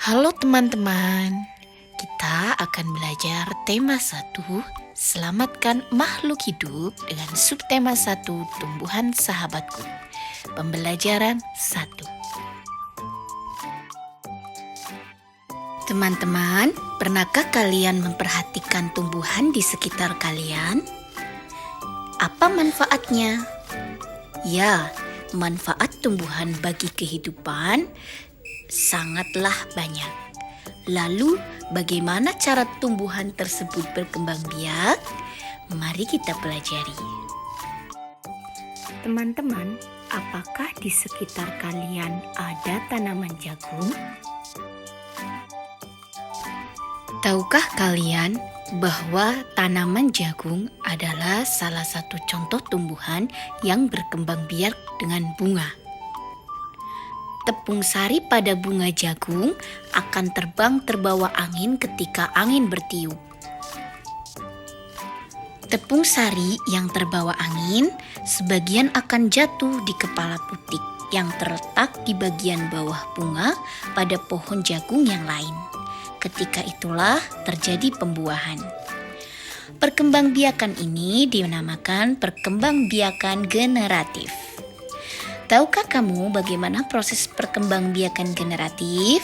Halo teman-teman, kita akan belajar tema 1, selamatkan makhluk hidup dengan subtema 1, tumbuhan sahabatku. Pembelajaran 1. Teman-teman, pernahkah kalian memperhatikan tumbuhan di sekitar kalian? Apa manfaatnya? Ya, manfaat tumbuhan bagi kehidupan sangatlah banyak. Lalu, bagaimana cara tumbuhan tersebut berkembang biak? Mari kita pelajari. Teman-teman, apakah di sekitar kalian ada tanaman jagung? Tahukah kalian bahwa tanaman jagung adalah salah satu contoh tumbuhan yang berkembang biak dengan bunga? Tepung sari pada bunga jagung akan terbang terbawa angin ketika angin bertiup. Tepung sari yang terbawa angin sebagian akan jatuh di kepala putik yang terletak di bagian bawah bunga pada pohon jagung yang lain. Ketika itulah terjadi pembuahan. Perkembangbiakan ini dinamakan perkembangbiakan generatif. Tahukah kamu bagaimana proses perkembangbiakan generatif?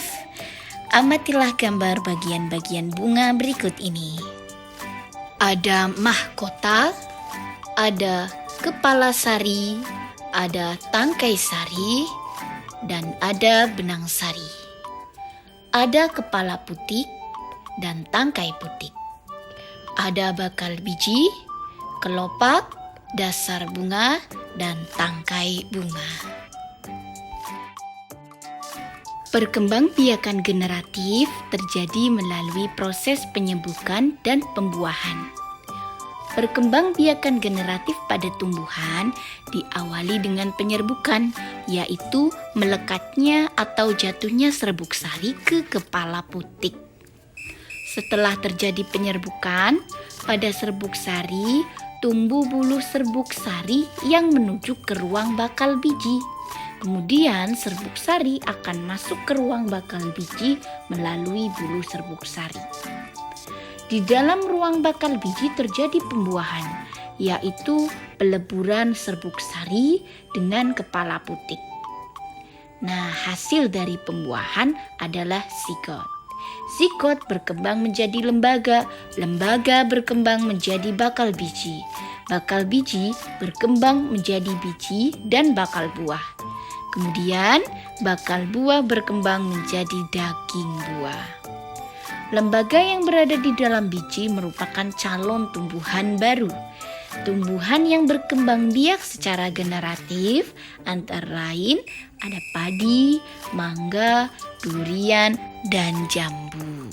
Amatilah gambar bagian-bagian bunga berikut ini. Ada mahkota, ada kepala sari, ada tangkai sari, dan ada benang sari. Ada kepala putik dan tangkai putik. Ada bakal biji, kelopak, dasar bunga, dan tangkai bunga. Perkembangbiakan generatif terjadi melalui proses penyembukan dan pembuahan. Perkembangbiakan generatif pada tumbuhan diawali dengan penyerbukan, yaitu melekatnya atau jatuhnya serbuk sari ke kepala putik. Setelah terjadi penyerbukan, pada serbuk sari tumbuh bulu serbuk sari yang menuju ke ruang bakal biji. Kemudian serbuk sari akan masuk ke ruang bakal biji melalui bulu serbuk sari. Di dalam ruang bakal biji terjadi pembuahan, yaitu peleburan serbuk sari dengan kepala putik. Nah, hasil dari pembuahan adalah zigot. Zigot berkembang menjadi lembaga, lembaga berkembang menjadi bakal biji berkembang menjadi biji dan bakal buah. Kemudian bakal buah berkembang menjadi daging buah. Lembaga yang berada di dalam biji merupakan calon tumbuhan baru. Tumbuhan yang berkembang biak secara generatif antara lain ada padi, mangga, durian, dan jambu.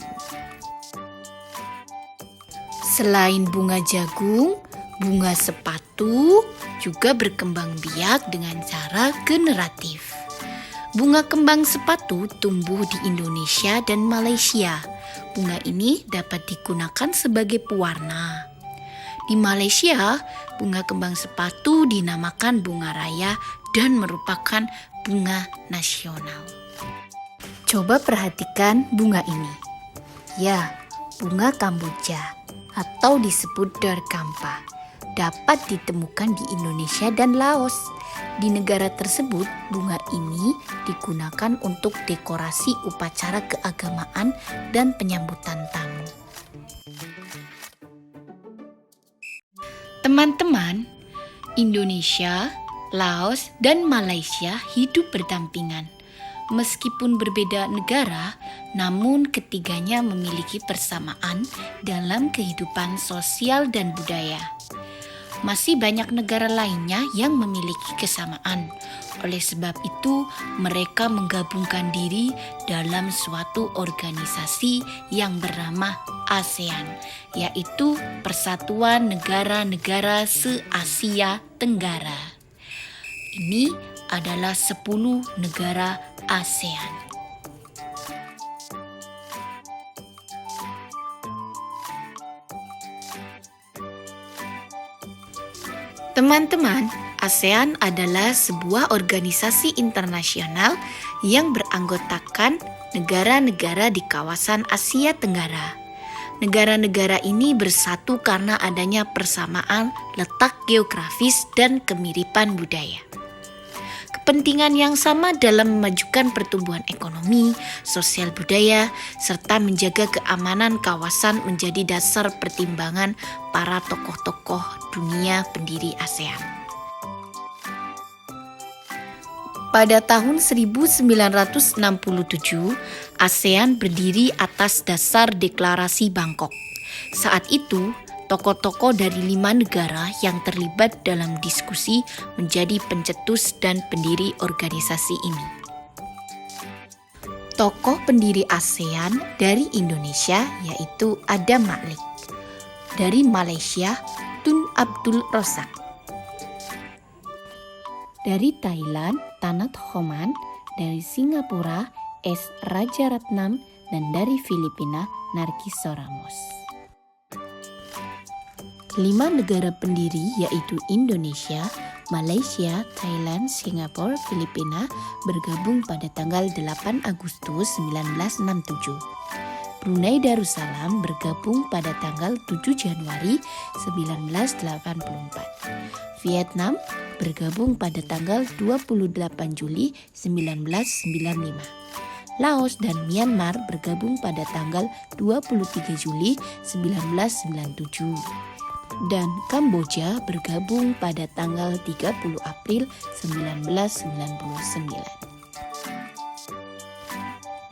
Selain bunga jagung, bunga sepatu juga berkembang biak dengan cara generatif. Bunga kembang sepatu tumbuh di Indonesia dan Malaysia. Bunga ini dapat digunakan sebagai pewarna. Di Malaysia, bunga kembang sepatu dinamakan bunga raya dan merupakan bunga nasional. Coba perhatikan bunga ini. Ya, bunga kamboja atau disebut darkampa dapat ditemukan di Indonesia dan Laos. Di negara tersebut, bunga ini digunakan untuk dekorasi upacara keagamaan dan penyambutan tamu. Teman-teman, Indonesia, Laos, dan Malaysia hidup berdampingan. Meskipun berbeda negara, namun ketiganya memiliki persamaan dalam kehidupan sosial dan budaya. Masih banyak negara lainnya yang memiliki kesamaan. Oleh sebab itu, mereka menggabungkan diri dalam suatu organisasi yang bernama ASEAN, yaitu Persatuan Negara-Negara Se-Asia Tenggara. Ini adalah 10 negara ASEAN. Teman-teman, ASEAN adalah sebuah organisasi internasional yang beranggotakan negara-negara di kawasan Asia Tenggara. Negara-negara ini bersatu karena adanya persamaan letak geografis dan kemiripan budaya. Kepentingan yang sama dalam memajukan pertumbuhan ekonomi, sosial budaya, serta menjaga keamanan kawasan menjadi dasar pertimbangan para tokoh-tokoh dunia pendiri ASEAN. Pada tahun 1967, ASEAN berdiri atas dasar Deklarasi Bangkok. Saat itu, tokoh-tokoh dari 5 negara yang terlibat dalam diskusi menjadi pencetus dan pendiri organisasi ini. Tokoh pendiri ASEAN dari Indonesia yaitu Adam Malik. Dari Malaysia, Tun Abdul Razak. Dari Thailand, Tanat Homan. Dari Singapura, S. Rajaratnam. Dan dari Filipina, Narkiso Ramos. 5 negara pendiri yaitu Indonesia, Malaysia, Thailand, Singapura, Filipina bergabung pada tanggal 8 Agustus 1967. Brunei Darussalam bergabung pada tanggal 7 Januari 1984. Vietnam bergabung pada tanggal 28 Juli 1995. Laos dan Myanmar bergabung pada tanggal 23 Juli 1997. Dan Kamboja bergabung pada tanggal 30 April 1999.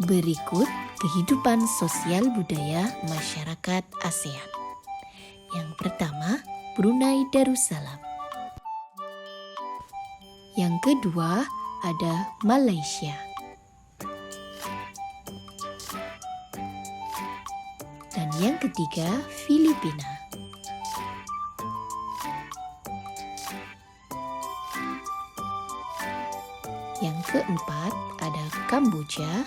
Berikut kehidupan sosial budaya masyarakat ASEAN. Yang pertama, Brunei Darussalam. Yang kedua, ada Malaysia. Dan yang ketiga, Filipina. Yang keempat ada Kamboja.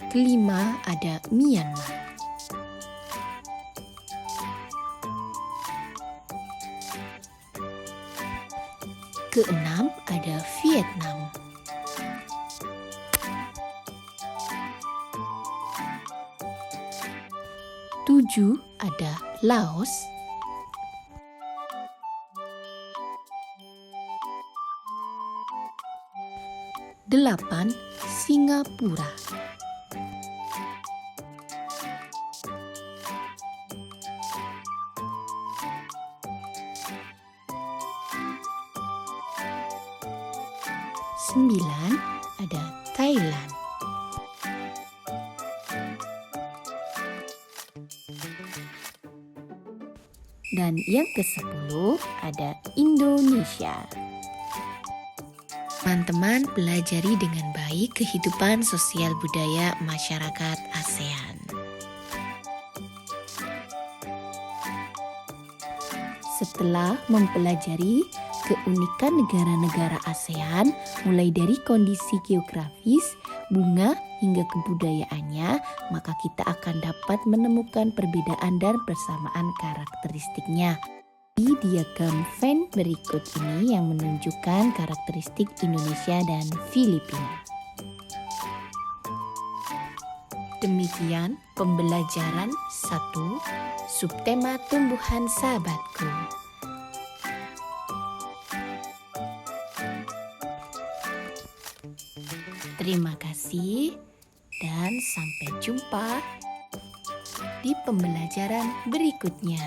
Kelima ada Myanmar. Keenam ada Vietnam. Tujuh ada Laos. Delapan Singapura. Sembilan ada Thailand. Dan yang ke-10 ada Indonesia. Teman-teman pelajari dengan baik kehidupan sosial budaya masyarakat ASEAN. Setelah mempelajari keunikan negara-negara ASEAN, mulai dari kondisi geografis, bunga, hingga kebudayaannya, maka kita akan dapat menemukan perbedaan dan persamaan karakteristiknya. Di diagram Venn berikut ini yang menunjukkan karakteristik Indonesia dan Filipina. Demikian pembelajaran 1 subtema tumbuhan sahabatku. Terima kasih dan sampai jumpa di pembelajaran berikutnya.